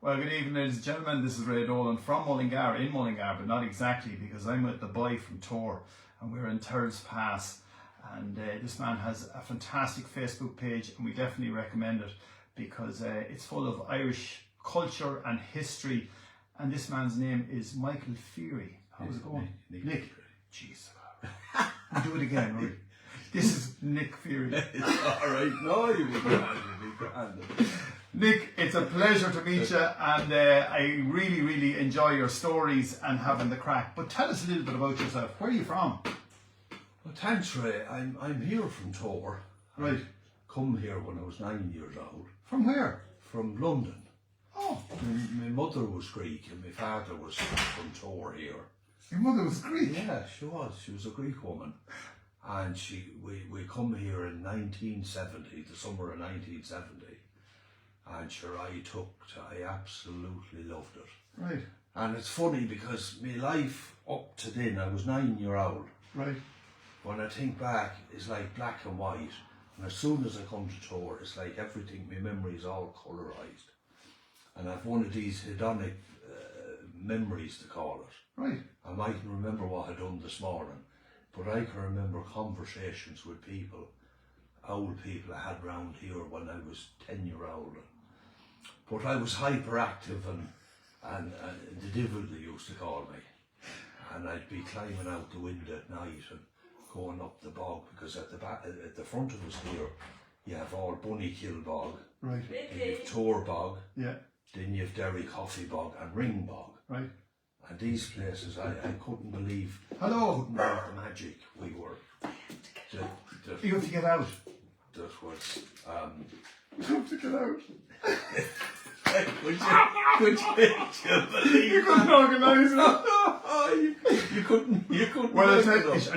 Well, good evening, ladies and gentlemen. This is Ray Dolan from Mullingar, in Mullingar, but not exactly, because I'm with the boy from Toar and we're in Thurles Pass. And this man has a fantastic Facebook page, and we definitely recommend it because it's full of Irish culture and history. And this man's name is Michael Feary. How's it going? Nick. Jeez. Do it again, right? This is Nick Feary. It's all right. No, you'll be grand. Nick, it's a pleasure to meet you, and I really, really enjoy your stories and having the crack. But tell us a little bit about yourself. Where are you from? Well, thanks, Ray. I'm here from Toar. Right. I come here when I was 9 years old. From where? From London. Oh. My mother was Greek and my father was from Toar here. Your mother was Greek? Yeah, she was. She was a Greek woman. And we come here in 1970, the summer of 1970. And sure, I absolutely loved it. Right. And it's funny because my life up to then, I was 9 years old. Right. When I think back, it's like black and white. And as soon as I come to Toar, it's like everything, my memory is all colorised. And I've one of these hedonic memories, to call it. Right. I mightn't remember what I'd done this morning, but I can remember conversations with people, old people I had round here when I was 10-year-old. But I was hyperactive and the devil, they used to call me. And I'd be climbing out the window at night and going up the bog, because at the front of us here, you have all Bunnykill bog, right. Then you have Toar bog, yeah. Then you have Derry Coffee bog and Ring bog. Right. And these places, I couldn't believe. Hello. Couldn't believe the magic we were. You have to get out. That was. You have to get out. Could you believe? You couldn't organise it. You couldn't. Well, I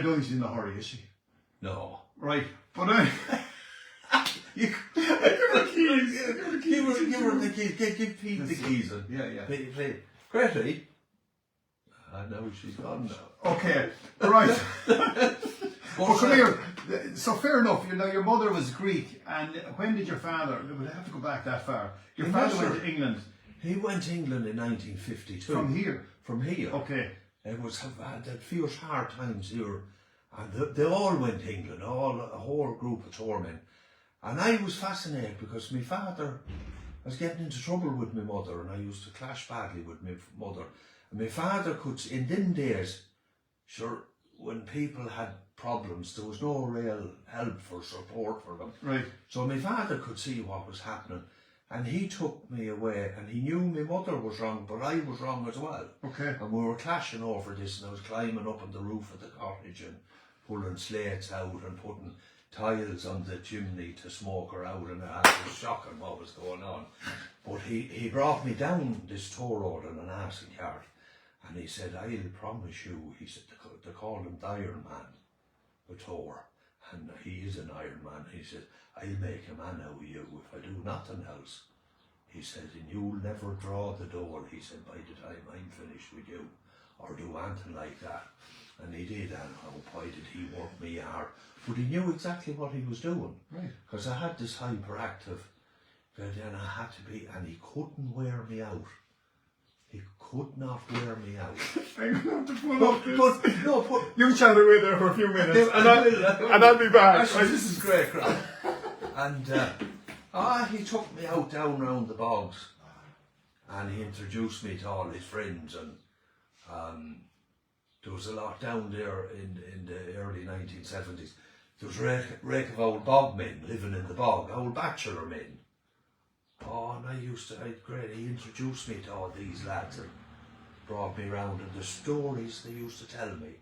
don't think she's in a hurry, is she? No. Right. But give her the keys. Give her the keys. Give Pete the keys. Yeah. Play. Pretty. No, she's gone now. Okay. Right. Well, come here. So fair enough. You know, your mother was Greek, and when did your father? We'll have to go back that far. Your father went to England. He went to England in 1952. From here. From here. Okay. It was had fierce hard times here, and they all went to England. A whole group of Tourmen, and I was fascinated because my father was getting into trouble with my mother, and I used to clash badly with my mother. And my father could, in them days, sure, when people had problems, there was no real help for support for them. Right. So my father could see what was happening, and he took me away, and he knew my mother was wrong, but I was wrong as well. Okay. And we were clashing over this, and I was climbing up on the roof of the cottage and pulling slates out and putting tiles on the chimney to smoke her out, and it was shocking what was going on. But he brought me down this toll road in an arson cart, and he said, "I'll promise you," he said, they called him the Iron Man, the Toar, and he is an Iron Man. He said, "I'll make a man out of you if I do nothing else." He said, "And you'll never draw the door," he said, "by the time I'm finished with you, or do anything like that." And he did, and boy did he work me hard. But he knew exactly what he was doing. Right. Because I had this hyperactive, and I had to be, and he couldn't wear me out. He could not wear me out. I'm going to have to pull up this. No, you chat away there for a few minutes, and I'll be back. Actually, this is great, crap. And he took me out down round the bogs, and he introduced me to all his friends, and there was a lot down there in the early 1970s. There was a rake of old bog men living in the bog, old bachelor men. Oh, and he introduced me to all these lads and brought me round, and the stories they used to tell me.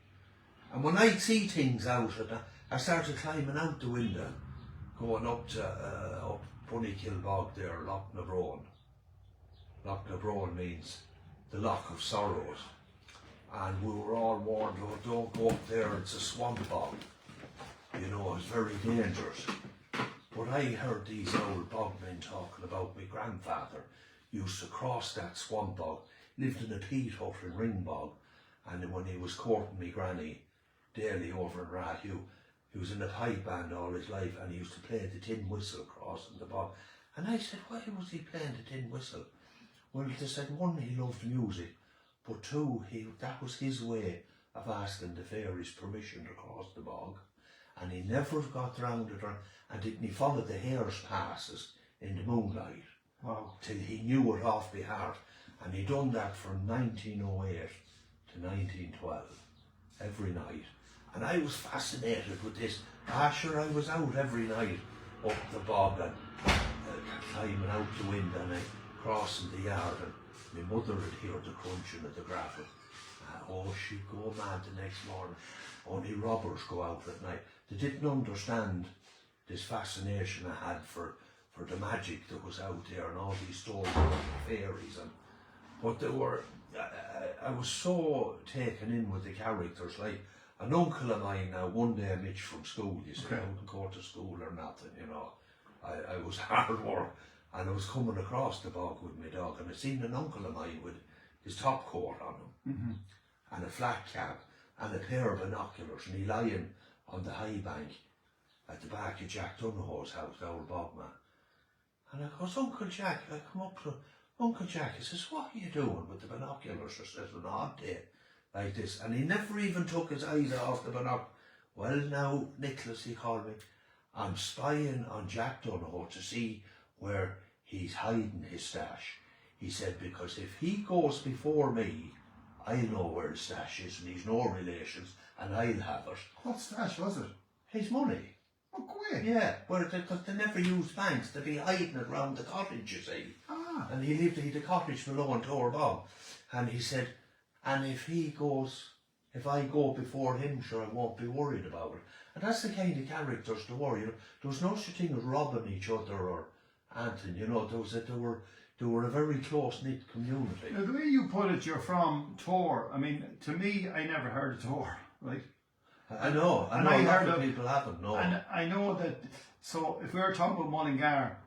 And when I'd see things out, and I started climbing out the window, going up to up Bunnykill bog there, Loch na Brone. Loch na Brone means the Loch of Sorrows. And we were all warned, "Oh, don't go up there, it's a swamp bog." You know, it's very dangerous. But I heard these old bogmen talking about my grandfather used to cross that swamp bog, lived in a peat hut in Ring bog, and when he was courting me granny daily over in Rathhew, he was in a pipe band all his life, and he used to play the tin whistle crossing the bog. And I said, why was he playing the tin whistle? Well, they said, one, he loved music, but two, that was his way of asking the fairies permission to cross the bog, and he never got round it, and he followed the hare's passes in the moonlight. Wow. Till he knew it off by heart, and he done that from 1908 to 1912, every night. And I was fascinated with this. Sure, I was out every night up the bog and climbing out the window and crossing the yard, and my mother would hear the crunching of the gravel. She'd go mad the next morning. Only robbers go out at night. They didn't understand this fascination I had for the magic that was out there and all these stories about the fairies. But they were, I was so taken in with the characters. Like an uncle of mine now, one day I met from school, you see, I wouldn't go to school or nothing, you know. I was hard work, and I was coming across the bog with my dog, and I seen an uncle of mine with his top coat on him, and a flat cap, and a pair of binoculars, and he lying on the high bank at the back of Jack Donahoe's house, the old bogman. And I goes, Uncle Jack, I come up to Uncle Jack, he says, what are you doing with the binoculars? I says, an odd day like this. And he never even took his eyes off the binoculars. Well now, Nicholas, he called me, I'm spying on Jack Donahoe to see where he's hiding his stash. He said, because if he goes before me, I'll know where the stash is, and he's no relations, and I'll have it. What stash was it? His money. Oh, quick. Yeah, but because they never used banks, they'd be hiding it round the cottage, you see. Ah. And he lived in the cottage below in Toar bog. And he said, and if I go before him, sure, I won't be worried about it. And that's the kind of characters they were, you know. There was no such thing as robbing each other or anything, you know. They were a very close-knit community. Now, the way you put it, you're from Toar. I mean, to me, I never heard of Toar, right? I know a lot of people haven't, no. And I know that, so if we were talking about Mullingar,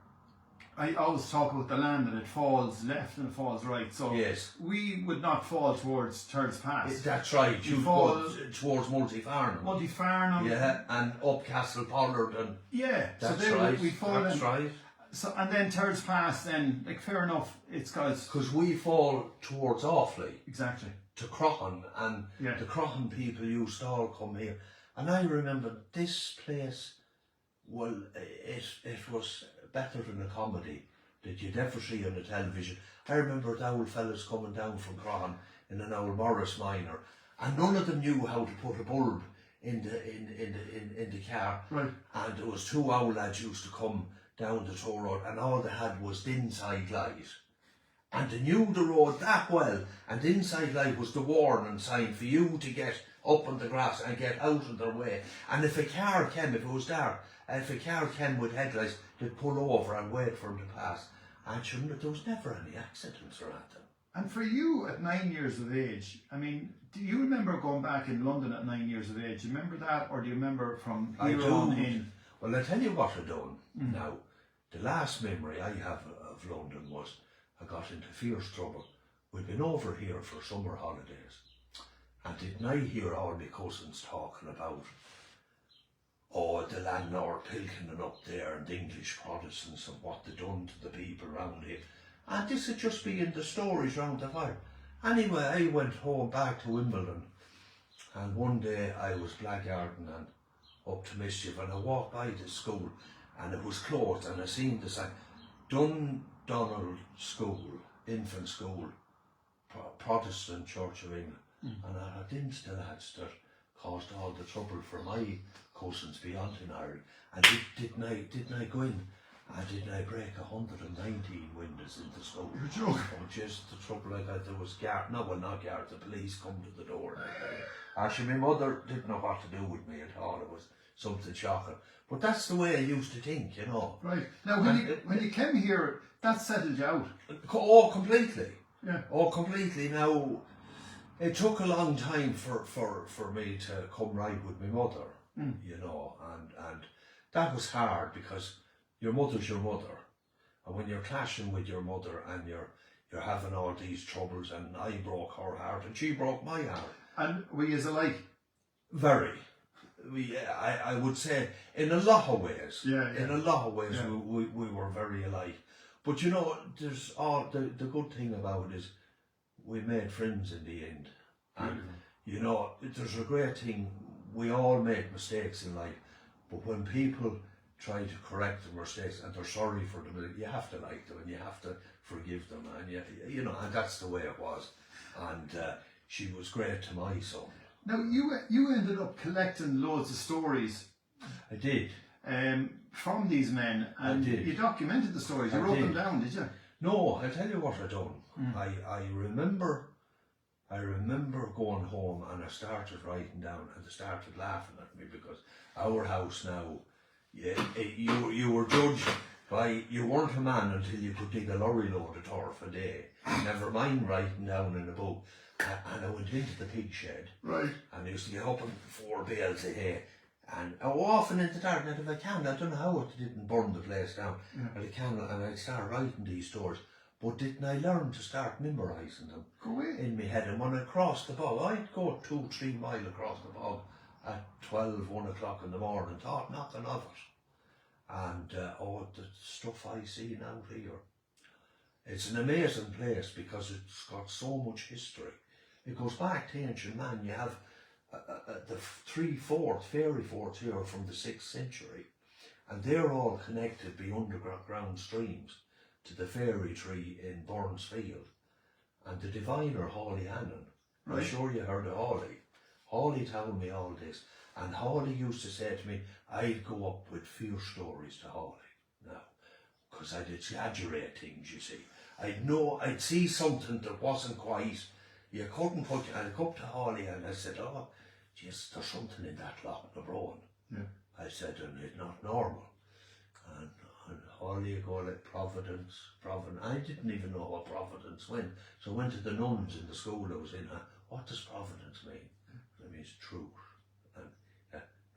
I always talk about the land and it falls left and it falls right. So yes, we would not fall towards Turds Pass. That's right, you fall towards Multifarnham. Multifarnham. Yeah, and up Castle Pollard and... Yeah, that's so right, we fall that's right. So, and then Turds Pass then, like fair enough, it's guys... Because we fall towards Offaly. Exactly. To Croghan, and the Croghan people used to all come here. And I remember this place, well, it was better than a comedy that you'd ever see on the television. I remember the old fellas coming down from Croghan in an old Morris Minor, and none of them knew how to put a bulb in the car. Right. And there was two old lads used to come down the Toar Road, and all they had was the inside light. And they knew the road that well, and the inside light was the warning sign for you to get up on the grass and get out of their way. And if a car came, if it was dark, if a car came with headlights, they'd pull over and wait for them to pass. And there was never any accidents or anything. And for you at 9 years of age, I mean, do you remember going back in London at 9 years of age? Do you remember that, or do you remember from here on in? Well, I'll tell you what I done now. The last memory I have of London was I got into fierce trouble. We'd been over here for summer holidays, and didn't I hear all my cousins talking about, the landlord pilkinging up there and the English Protestants and what they done to the people around here. And this would just be in the stories round the fire. Anyway, I went home back to Wimbledon, and one day I was blackguarding and up to mischief, and I walked by the school and it was closed, and I seen the sign, Dundonald School, infant school, Protestant Church of England. And I had them still lads that caused all the trouble for my cousins beyond in Ireland. And didn't I go in, and didn't I break 119 windows in the school? You're joking. Oh, just the trouble I got, there was the police come to the door. Actually, my mother didn't know what to do with me at all. It was something shocking. But that's the way I used to think, you know. Right. Now, when you came here, that settled you out? Oh, completely. Yeah. Oh, completely. Now, it took a long time for me to come right with my mother, you know, and that was hard because your mother's your mother. And when you're clashing with your mother and you're having all these troubles, and I broke her heart and she broke my heart. And were you alike? Very. I would say in a lot of ways. Yeah. In a lot of ways we were very alike. But you know, there's the good thing about it is we made friends in the end. And you know, there's a great thing, we all make mistakes in life, but when people try to correct the mistakes and they're sorry for them, you have to like them and you have to forgive them, and you know, and that's the way it was. And she was great to my son. Now you ended up collecting loads of stories. I did. From these men, and you documented the stories. You wrote them down, did you? No, I tell you what I done. I remember going home and I started writing down, and they started laughing at me because our house now, you were judged by, you weren't a man until you could dig a lorry load of turf a day. Never mind writing down in a book. And I went into the pig shed. Right. And I used to get up on 4 bales of hay. And often in the dark, and if I can, I don't know how it didn't burn the place down. But I can, and I'd start writing these stories. But didn't I learn to start memorising them in my head? And when I crossed the bog, I'd go 2-3 miles across the bog at 1 o'clock in the morning, thought nothing of it. And the stuff I see now here. It's an amazing place because it's got so much history. It goes back to ancient man. You have the 3/4 fairy forts here from the 6th century, and they're all connected by underground streams to the fairy tree in Burns Field. And the diviner Hawley Hannon, I'm sure you heard of Hawley. Hawley told me all this, and Hawley used to say to me, I'd go up with fear stories to Hawley now, because I'd exaggerate things, you see. I'd see something that wasn't quite, you couldn't put, I'd go up to Hawley and I said, oh, geez, there's something in that Loch na Broan. I said, and it's not normal. And Hawley would go like Providence. I didn't even know what Providence meant. So I went to the nuns in the school I was in, what does Providence mean? It means truth. And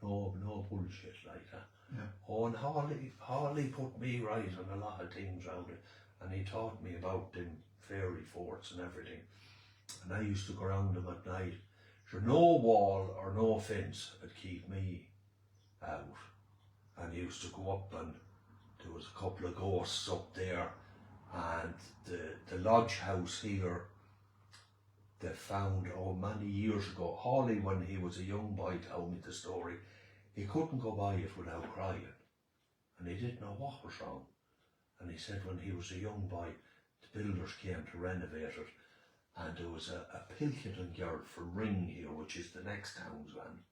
no bullshit like that. Oh, and Hawley put me right on a lot of things around it. And he taught me about them fairy forts and everything. And I used to go around them at night. Sure, no wall or no fence would keep me out. And I used to go up, and there was a couple of ghosts up there. And the lodge house here, they found, many years ago, Hawley, when he was a young boy, told me the story. He couldn't go by it without crying. And he didn't know what was wrong. And he said when he was a young boy, the builders came to renovate it, and there was a Pilkington girl from Ring here, which is the next townsman,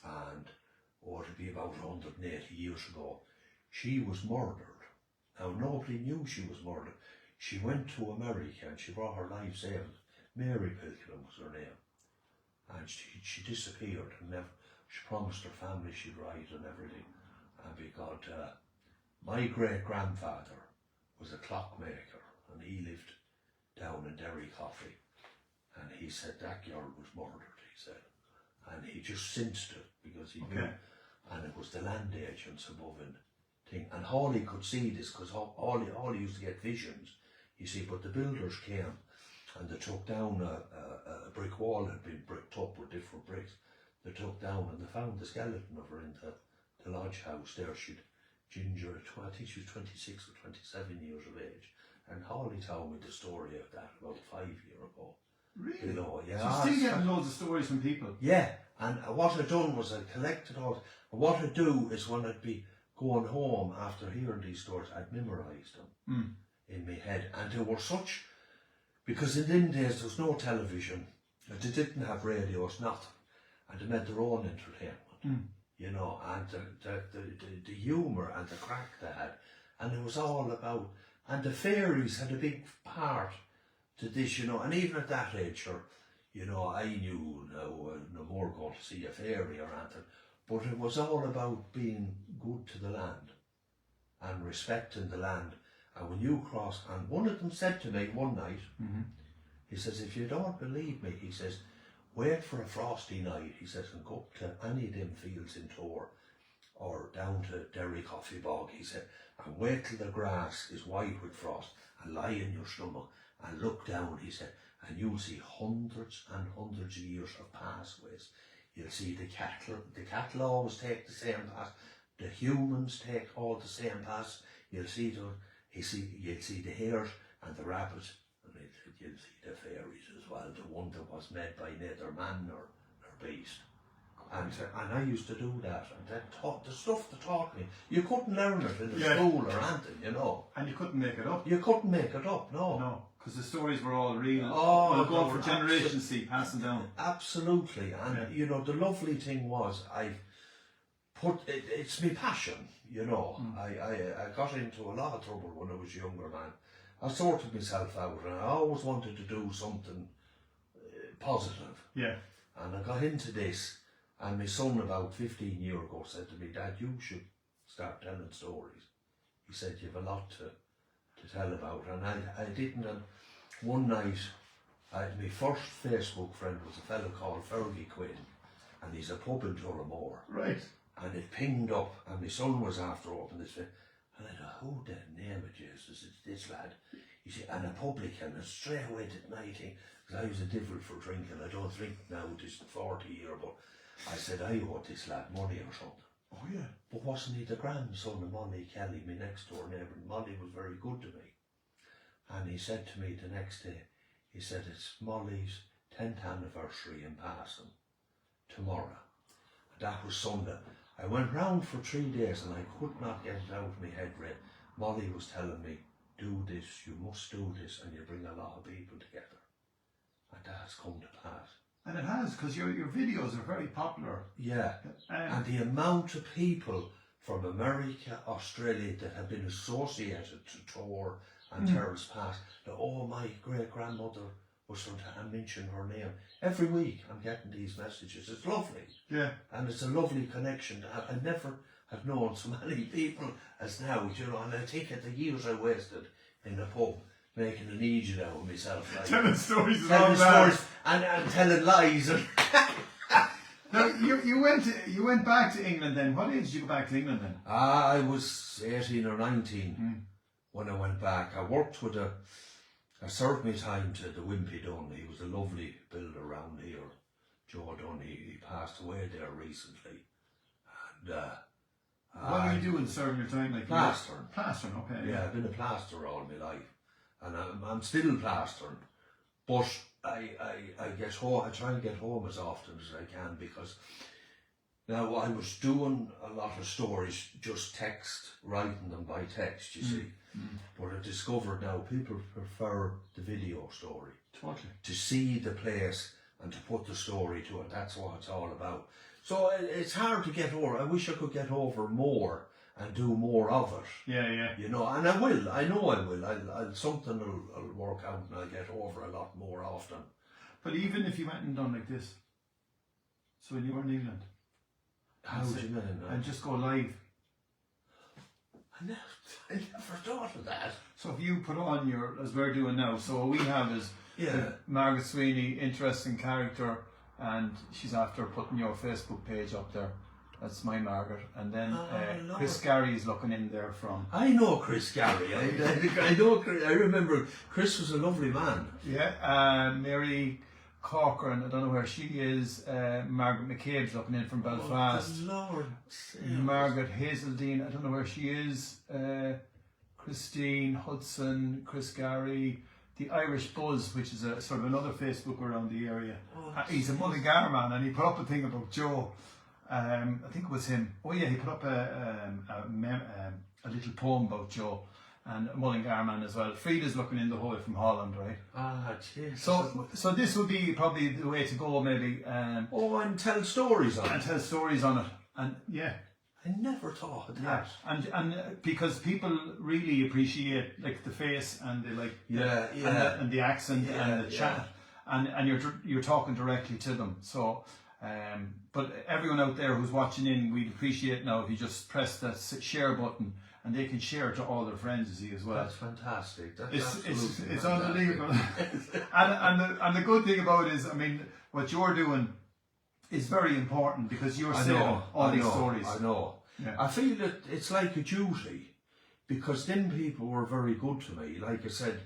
and it'd be about 180 years ago. She was murdered. Now nobody knew she was murdered. She went to America and she brought her life savings. Mary Pilkington was her name, and she disappeared and never. She promised her family she'd write and everything, and because my great-grandfather was a clockmaker, and he lived down in Derry Coffey, and he said that girl was murdered, he said, and he just sensed it because he knew, and it was the land agents above in thing, and Hawley could see this because Hawley used to get visions, you see, but the builders came and they took down a brick wall had been bricked up with different bricks. They took down and they found the skeleton of her in the lodge house there. She'd ginger, I think she was 26 or 27 years of age. And Hawley told me the story of that about 5 years ago. Really? You know, yeah. So you're still getting loads of stories from people? Yeah, and what I'd done was I collected all. And what I'd do is when I'd be going home after hearing these stories, I'd memorise them in my head. And they were such, because in them days there was no television, they didn't have radios, nothing. And they made their own entertainment, you know, and the humour and the crack they had. And it was all about, and the fairies had a big part to this, you know, and even at that age, you know, I knew no more going to see a fairy or anything, but it was all about being good to the land and respecting the land. And when you cross, and one of them said to me one night, he says, if you don't believe me, he says, wait for a frosty night, he says, and go up to any of them fields in Toar or down to Derry Coffey Bog, he said, and wait till the grass is white with frost and lie in your stomach and look down, he said, and you'll see hundreds and hundreds of years of pathways. You'll see the cattle always take the same path, the humans take all the same paths. You'll see you'd see the hares and the rabbits, and you'd see the fairies as well, the one that was made by neither man nor beast. And I used to do that, and that taught the stuff that taught me. You couldn't learn it in a school or anything, you know. And you couldn't make it up. You couldn't make it up, no. No, because the stories were all real. Oh, going for generations, see, passing down. Absolutely, and you know, the lovely thing was it's my passion, you know. I got into a lot of trouble when I was a younger man. I sorted myself out, and I always wanted to do something positive. Yeah. And I got into this, and my son about 15 years ago said to me, Dad, you should start telling stories. He said, you've a lot to tell about, and I didn't. And one night, my first Facebook friend was a fellow called Fergie Quinn, and he's a pub in Tullamore. Right. And it pinged up, and my son was after opening this, and I thought, who the name of Jesus is this lad? You see, and a publican, and straight away did anything, because I was a devil for drinking. I don't drink now, this 40 year, but I said, I owe this lad money or something. Oh yeah. But wasn't he the grandson of Molly Kelly, my next door neighbour? Molly was very good to me. And he said to me the next day, he said, it's Molly's 10th anniversary in passing tomorrow. And that was Sunday. I went round for 3 days and I could not get it out of my head, Ray. Molly was telling me, do this, you must do this, and you bring a lot of people together. And that has come to pass. And it has, because your videos are very popular. Yeah, and the amount of people from America, Australia that have been associated to Toar and Terrace Pass, that, oh, my great-grandmother was from, I mention her name. Every week I'm getting these messages. It's lovely. Yeah. And it's a lovely connection to have. I never have known so many people as now, you know, and I think of the years I wasted in the pub making an idiot out of myself. Like, telling stories and telling all that. stories and telling lies. And now, you went back to England then. What age did you go back to England then? I was 18 or 19 when I went back. I worked with I served my time to the Wimpy Dunn. He was a lovely builder around here. Joe Dunn, he passed away there recently. And what were you doing serving your time? Like plastering. Plastering, okay. Yeah, I've been a plasterer all my life. And I'm still plastering. But I get home, I try and get home as often as I can, because now I was doing a lot of stories, just text, writing them by text, you see. But I discovered now people prefer the video story. Totally. To see the place and to put the story to it. That's what it's all about. So it's hard to get over. I wish I could get over more and do more of it. Yeah, yeah. You know, and I will. I know I will. Something will work out and I'll get over a lot more often. But even if you went and done like this, so when you were in England, how do you mean? And just go live. I never thought of that. So if you put on as we're doing now, so what we have is Margaret Sweeney, interesting character, and she's after putting your Facebook page up there. That's my Margaret. And then Chris Gary is looking in there from... I know Chris Gary. I know Chris. I remember Chris was a lovely man. Yeah, Mary Corcoran, I don't know where she is. Margaret McCabe's looking in from Belfast. Oh, Lord. Margaret Hazeldine, I don't know where she is. Christine Hudson, Chris Gary, the Irish Buzz, which is a sort of another Facebook around the area. He's a Mullingar man, and he put up a thing about Joe. I think it was him. Oh yeah, he put up a little poem about Joe. And Mullingar man as well. Frieda's looking in the hole from Holland, right? Ah, jeez. So this would be probably the way to go, maybe. And tell stories on it. And tell stories on it. And yeah. I never thought of that. And because people really appreciate like the face and the and the accent and the chat. And you're talking directly to them. So but everyone out there who's watching in, we'd appreciate now if you just press that share button. And they can share it to all their friends, you see, as well. That's fantastic. It's unbelievable. and the good thing about it is, I mean, what you're doing is very important because you're saying all these stories. I know. Yeah. I feel that it's like a duty because them people were very good to me. Like I said,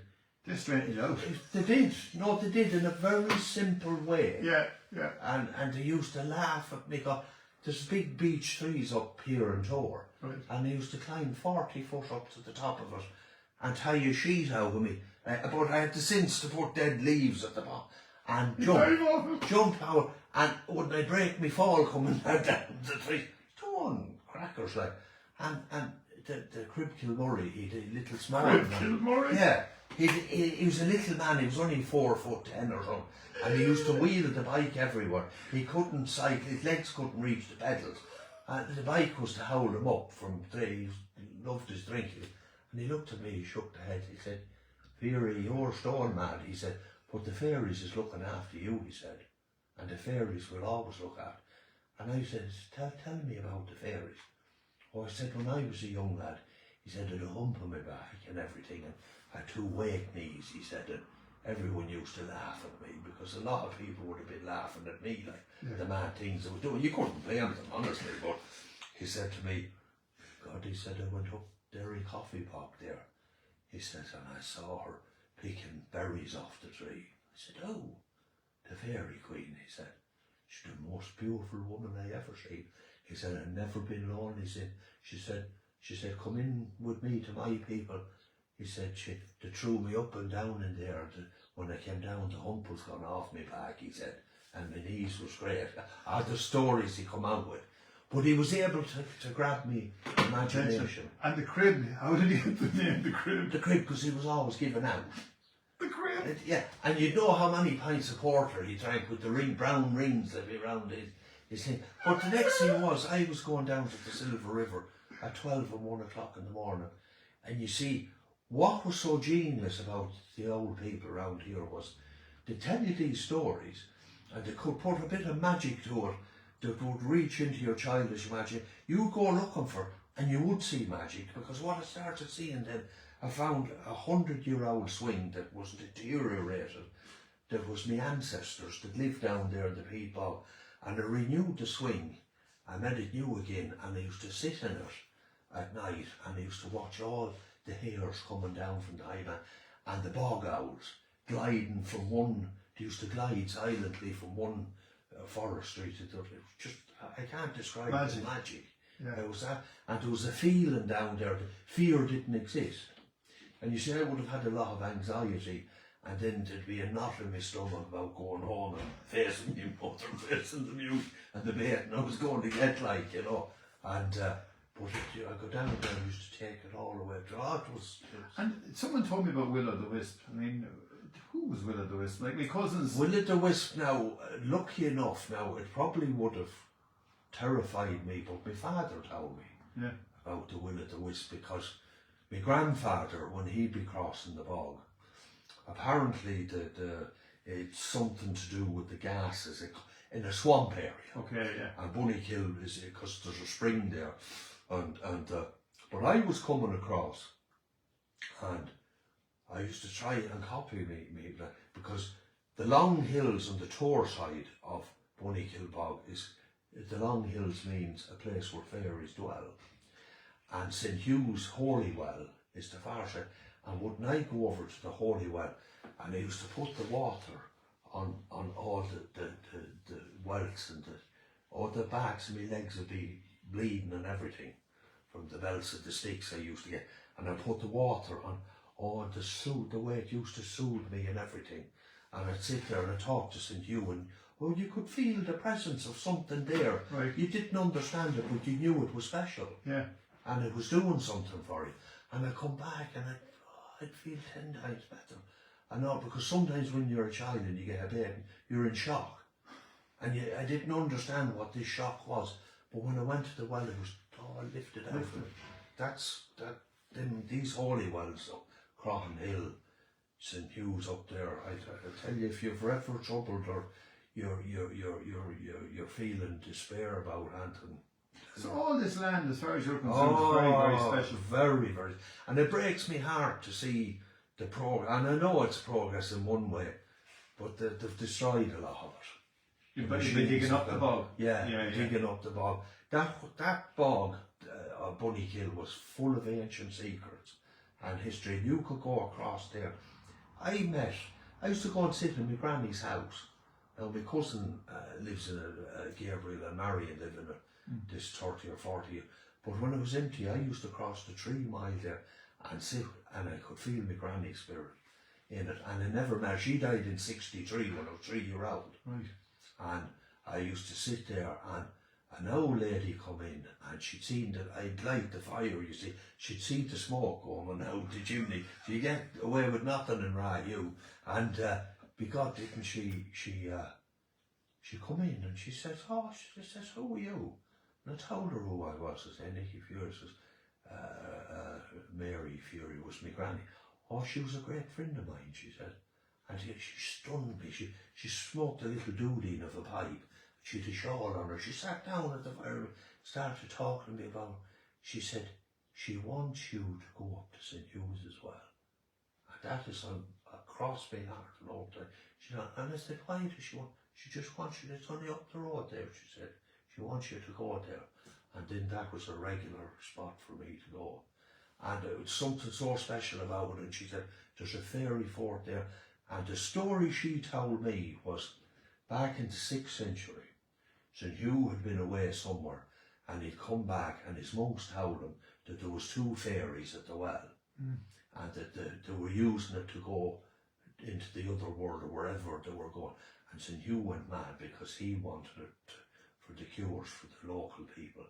they straightened it out. They did. No, they did in a very simple way. Yeah, yeah. And they used to laugh at me. There's big beech trees up here in Toar. Right. And they used to climb 40 foot up to the top of it and tie a sheet out of me. But I had the sense to put dead leaves at the bottom and jump out. And wouldn't I break me fall coming down the tree? Stone crackers like. And the Crib Kilmurray, he'd a little small man. Kilmurray? Yeah. He was a little man, he was only 4'10" or something. And he used to wheel the bike everywhere. He couldn't cycle, his legs couldn't reach the pedals. And the bike was to hold him up from he loved his drinking. And he looked at me, he shook the head, he said, "Veery, you're stone mad," he said, "but the fairies is looking after you," he said. "And the fairies will always look after." And I said, tell me about the fairies. Oh, I said, when I was a young lad, he said, "I'd a hump on my back and everything, and I had 2 weak knees," he said, "and everyone used to laugh at me, because a lot of people would have been laughing at me, like the mad things I was doing. You couldn't blame them, honestly, but he said to me, God, he said, "I went up Derry Coffee Pot there," he said, "and I saw her picking berries off the tree." I said, "Oh, the Fairy Queen," he said. "She's the most beautiful woman I ever seen." He said, "I've never been lonely." She said, "Come in with me to my people." He said, they threw me up and down in there. When I came down, the hump was gone off my back," he said, "and my knees was great." The stories he come out with. But he was able to grab me imagination. And the Crib, how did he get the name the Crib? The Crib, because he was always giving out. The Crib? Yeah, and you know how many pints of porter he drank with the brown rings that be around his thing. But the next thing was, I was going down to the Silver River at 12 and 1 o'clock in the morning. And you see, what was so genius about the old people around here was they tell you these stories and they could put a bit of magic to it that would reach into your childish imagination. You go looking for and you would see magic, because what I started seeing then, I found a 100-year-old swing that was deteriorated. That was my ancestors that lived down there in the peat bog, and I renewed the swing. I made it new again, and I used to sit in it at night, and I used to watch all the hares coming down from the highland, and the bog owls gliding from one. They used to glide silently from one forestry to the other. It was just, I can't describe it as magic. Yeah. It was that, and there was a feeling down there that fear didn't exist. And you see, I would have had a lot of anxiety, and then there'd be a knot in my stomach about going home and facing my mother, facing the mute and the bait, and I was going to get like, you know. And but I go down there and used to take it all away. It was. And someone told me about Will-o'-the-Wisp. I mean, who was Will-o'-the-Wisp? Like my cousins. Will-o'-the-Wisp now, lucky enough now, it probably would have terrified me, but my father told me about the Will-o'-the-Wisp, because my grandfather, when he'd be crossing the bog, apparently it's something to do with the gases in a swamp area. Okay, yeah. And Bunnykill is because there's a spring there, but I was coming across, and I used to try and copy me because the long hills on the Toar side of Bunnykill bog is the long hills means a place where fairies dwell. And St. Hugh's Holy Well is the far side. And wouldn't I go over to the Holy Well, and I used to put the water on all the welts, and all the backs of my legs would be bleeding and everything from the belts of the sticks I used to get. And I put the water on the way it used to soothe me and everything. And I'd sit there and I'd talk to St. Hugh, and you could feel the presence of something there. Right. You didn't understand it, but you knew it was special. Yeah. And it was doing something for you. And I'd come back and I'd feel 10 times better. I know, because sometimes when you're a child and you get a baby, you're in shock. And I didn't understand what this shock was. But when I went to the well, it was all lifted out of me. These holy wells, so Croghan Hill, St. Hugh's up there, I tell you, if you've ever troubled or you're feeling despair about anything. So all this land, as far as you're concerned, is very, very special. Very, very. And it breaks me heart to see the progress. And I know it's progress in one way, but they've destroyed a lot of it. You've been digging up the bog. Yeah, digging up the bog. That bog, Bunnykill, was full of ancient secrets and history. And you could go across there. I used to go and sit in my granny's house. Now my cousin lives in Gabriel and Marion live in this 30 or 40 years. But when it was empty, I used to cross the 3 mile there, and sit, and I could feel my granny spirit in it. And I never met her. She died in '63 when I was 3-year-old. Right. And I used to sit there, and an old lady come in, and she'd seen that I'd light the fire, you see. She'd seen the smoke going out the chimney. She get away with nothing in Rayu. And because didn't she come in and she says, oh, she says, who are you? And I told her who I was. I said, Nicky Fury says, Mary Fury was my granny. Oh, she was a great friend of mine, she said. And she stunned me. She smoked a little doodling of a pipe. She had a shawl on her. She sat down at the fire, started talking to me about, she said, she wants you to go up to St. Hugh's as well. And that is across my heart and all the time. And I said, why does she want? She just wants you, it's only up the road there, she said. She wants you to go there. And then that was a regular spot for me to go. And it was something so special about it. And she said, there's a fairy fort there. And the story she told me was, back in the 6th century, St. Hugh had been away somewhere, and he'd come back, and his monks told him that there was 2 fairies at the well, and that they were using it to go into the other world or wherever they were going. And St. Hugh went mad because he wanted it for the cures for the local people.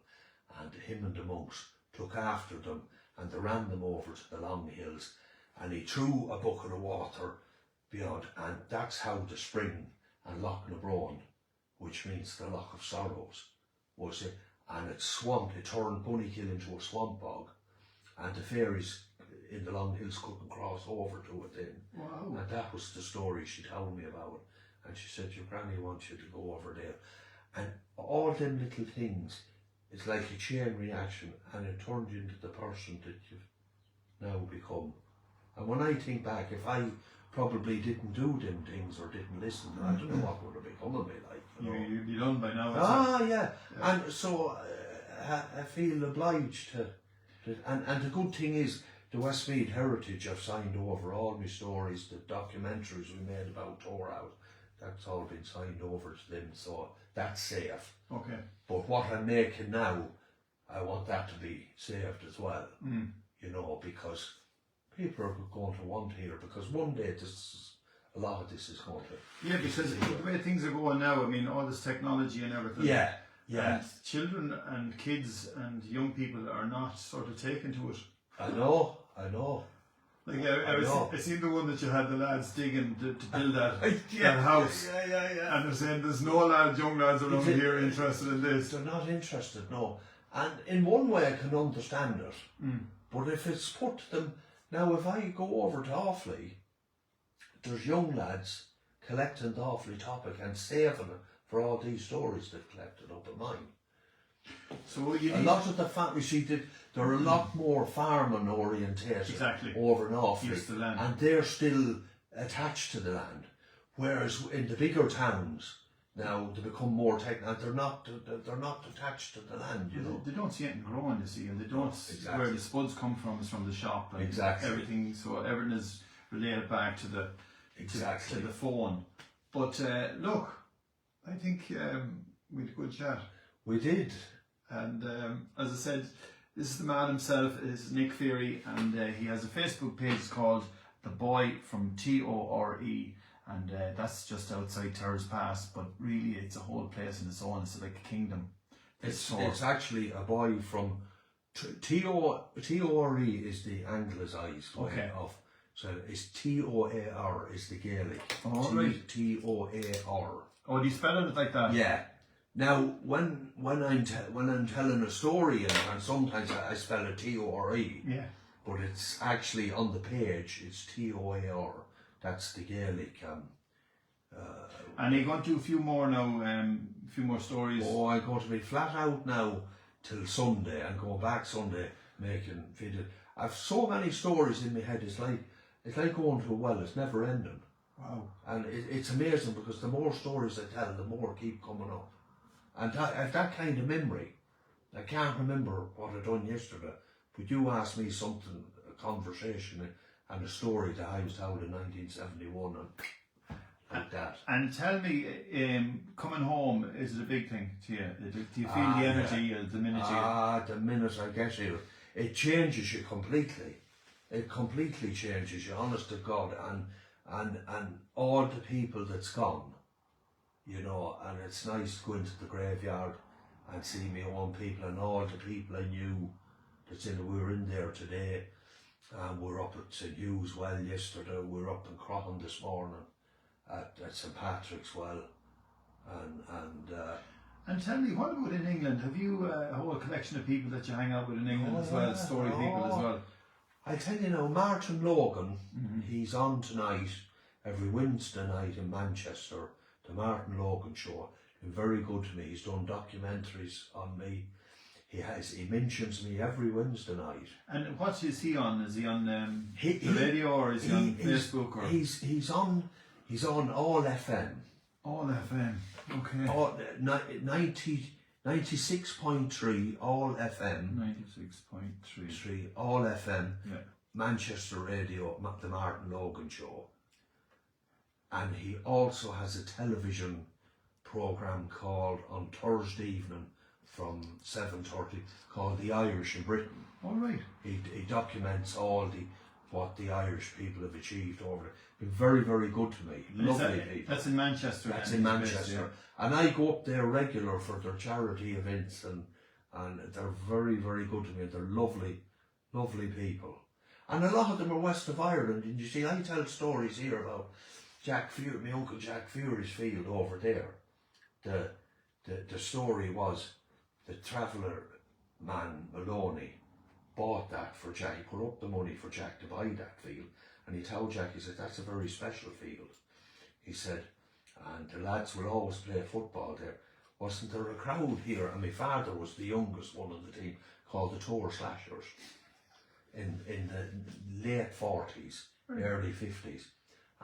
And him and the monks took after them, and they ran them over to the long hills, and he threw a bucket of water beyond, and that's how the spring and Loch Nabron, which means the Loch of Sorrows, was it. And it swamped, it turned Bunnykill into a swamp bog, and the fairies in the long hills couldn't cross over to it then. Wow. And that was the story she told me about it. And she said, your granny wants you to go over there. And all them little things, it's like a chain reaction, and it turned you into the person that you've now become. And when I think back, if I probably didn't do them things or didn't listen, I don't know what would have become of me like. You know? You'd be done by now. Yeah. And so I feel obliged to and the good thing is, the Westmeath Heritage have signed over all my stories, the documentaries we made about Toar out, that's all been signed over to them, so that's safe. Okay. But what I'm making now, I want that to be saved as well, you know, because people are going to want to hear, because one day a lot of this is going to... Yeah, because the way things are going now, I mean, all this technology and everything. Yeah. And children and kids and young people are not sort of taken to it. I know. Like I seen the one that you had the lads digging to build that house. Yeah. And they're saying there's no young lads around here interested in this. They're not interested, no. And in one way I can understand it. But if it's put to them, now if I go over to Offaly, there's young lads collecting the Offaly topic and saving it for all these stories they've collected up in mine. So a lot of the families, see, they're a lot more farming orientated over in Offaly, and they're still attached to the land. Whereas in the bigger towns now, they become more technical. They're not attached to the land, you know. They don't see anything growing, you see, and they don't. Where the spuds come from is from the shop, and everything. So everything is related back to the to the phone. But look, I think we had a good chat. We did. And as I said, this is the man himself, is Nick Fury, and he has a Facebook page called The Boy from Toar, and that's just outside Towar's Pass, but really it's a whole place in its own. It's like a kingdom. It's actually a boy from Toar is the anglicised way of, so it's Toar is the Gaelic. Toar. Oh, do you spell it like that? Yeah. Now, when I'm telling a story, and sometimes I spell it Tore, but it's actually on the page, it's Toar. That's the Gaelic. And you're going to do a few more now, a few more stories. Oh, I'm going to be flat out now till Sunday, and go back Sunday making video. I've so many stories in my head. It's like going to a well. It's never ending. Wow. And it's amazing, because the more stories I tell, the more keep coming up. And I have that kind of memory. I can't remember what I done yesterday, but you asked me something, a conversation and a story that I was told in 1971, and like that. And tell me, coming home, is it a big thing to you? Do you feel the energy the minute you... the minute I get here, it changes you completely. It completely changes you, honest to God, and all the people that's gone, you know, and it's nice to go into the graveyard and see my own people and all the people I knew that's in. We were in there today, and we're up at St Hugh's Well yesterday. We're up in Crohan this morning at St Patrick's Well, And tell me, what about in England? Have you a whole collection of people that you hang out with in England as well, story people as well? I tell you now, Martin Logan, he's on tonight, every Wednesday night in Manchester, the Martin Logan Show. Been very good to me. He's done documentaries on me. He mentions me every Wednesday night. And what is he on? Is he on the radio, or is he on Facebook? Or he's on All FM. All FM, okay. 96.3 All FM. 96.3 All FM. Yeah. Manchester Radio, the Martin Logan Show. And he also has a television programme called on Thursday evening from 7:30 called The Irish in Britain. All right. He documents what the Irish people have achieved over it. Been very, very good to me. Lovely people. That's in Manchester. That's in Manchester. Yeah. And I go up there regular for their charity events, and they're very, very good to me. They're lovely, lovely people. And a lot of them are west of Ireland. And you see, I tell stories here about Jack Fury, my uncle Jack Fury's field over there. The story was the traveller man Maloney bought that for Jack. He put up the money for Jack to buy that field, and he told Jack, he said, that's a very special field. He said, and the lads will always play football there. Wasn't there a crowd here? And my father was the youngest one of the team, called the Toar Slashers, in the late 40s, early 50s,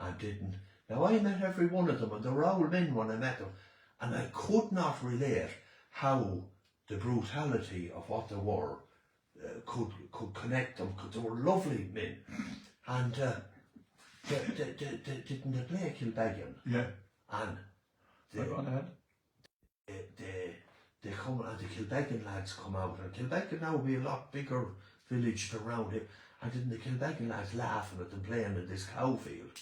and didn't. Now I met every one of them, and they were all men when I met them, and I could not relate how the brutality of what they were could connect them, because they were lovely men. And didn't they play Kilbeggan? Yeah. And they come, and the Kilbeggan lads come out, and Kilbeggan now will be a lot bigger village around here, and didn't the Kilbeggan lads laughing at them playing in this cow field?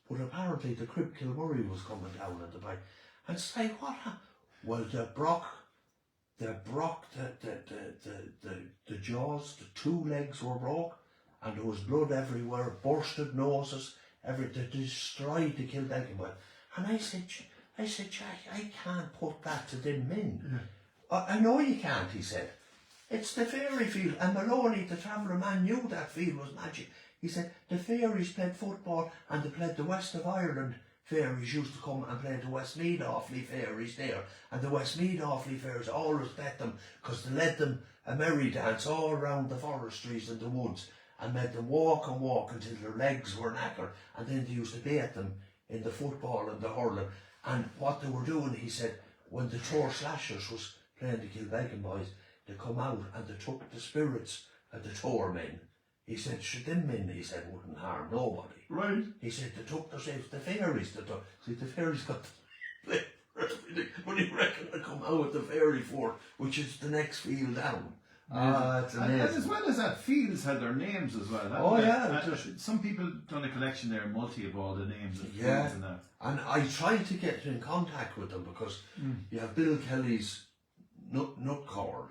But apparently the Crib Kilmurray was coming down at the back, and say, what happened? Well, they broke the jaws, the two legs were broke, and there was blood everywhere, bursted noses, they destroyed the Kilbeggan well. And I said, Jack, I can't put that to them men. Yeah. I know you can't, he said. It's the fairy field, and Maloney, the traveller man, knew that field was magic. He said the fairies played football, and they played the West of Ireland. Fairies used to come and play the Westmead Offley fairies there, and the Westmead Offley fairies always bet them, because they led them a merry dance all around the forestries and the woods, and made them walk and walk until their legs were knackered, and then they used to bait them in the football and the hurling. And what they were doing, he said, when the Toar Slashers was playing the Kilbeggan boys, they come out and they took the spirits of the Toar men. He said, should them men, he said, wouldn't harm nobody. Right. He said, they took themselves, the fairies, see, the fairies got the when you reckon they come out with the fairy fort, which is the next field down. It's amazing. And as well as that, fields had their names as well. Some people done a collection there, multi of all the names of fields and that. And I tried to get in contact with them, because you have Bill Kelly's nut corn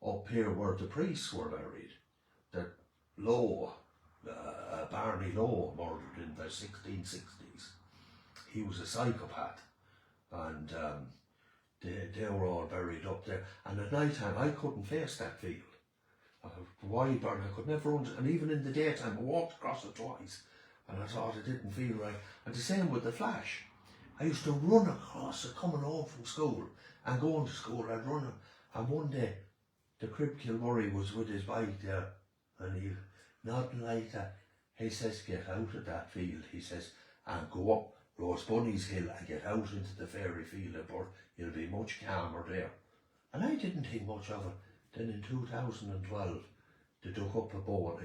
up here where the priests were buried. That Barney Lowe, murdered in the 1660s. He was a psychopath, and they were all buried up there. And at night time, I couldn't face that field. Wide burn, I could never run, and even in the daytime, I walked across it twice, and I thought it didn't feel right. And the same with the Flash. I used to run across it coming home from school, and going to school, I'd run it. And one day, the Crib Kilmurray was with his bike there, and he nothing like that. He says, get out of that field, he says, and go up Rose Bunny's Hill and get out into the fairy field of Birth. You'll be much calmer there. And I didn't think much of it. Then in 2012, they dug up a boat,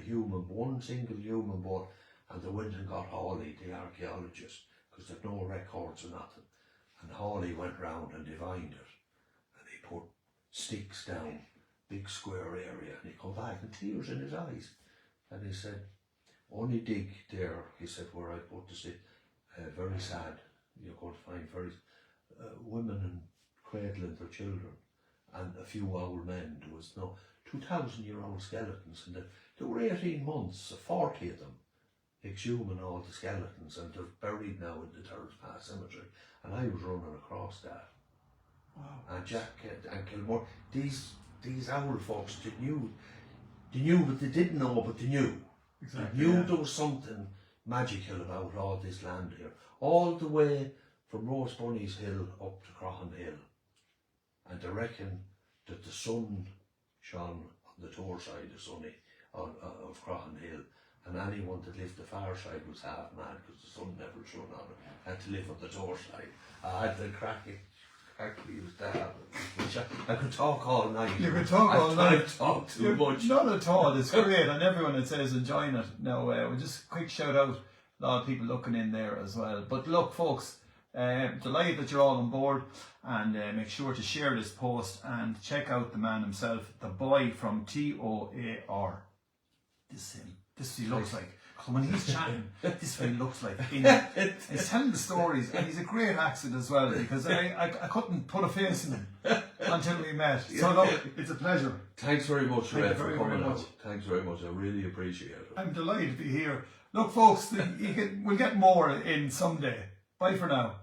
one single human boat, and they went and got Hawley, the archaeologist, because they've no records or nothing. And Hawley went round and divined it. And he put sticks down, big square area, and he come back and tears in his eyes. And he said, only dig there, he said, where I put this in, very sad. You're going to find very women and cradling their children, and a few old men. There was no 2,000-year-old skeletons, and there were 18 months, 40 of them, exhuming all the skeletons, and they're buried now in the Third Pass Cemetery. And I was running across that. Wow. And Jack and Kilmore, these owl folks, they knew, but they didn't know, but they knew. Exactly. They knew there was something magical about all this land here, all the way from Rose Bunny's Hill up to Croghan Hill. And they reckon that the sun shone on the Toar side, the sunny of Croghan Hill, and anyone that lived the far side was half mad because the sun never shone on it, had to live on the Toar side. I had the cracky was that. I could talk all night. You could talk all night. I talk too much. Not at all. It's great, and everyone that says enjoying it. Now, we'll just quick shout out. A lot of people looking in there as well. But look, folks, delighted that you're all on board, and make sure to share this post and check out the man himself, the boy from Toar. This him. This he looks like. When he's chatting, this is what he looks like. He's telling the stories, and he's a great accent as well, because I couldn't put a face in him until we met. So look, it's a pleasure. Thanks very much, Red, for coming much. out. Thanks very much. I really appreciate it. I'm delighted to be here. Look, folks, we'll get more in someday. Bye for now.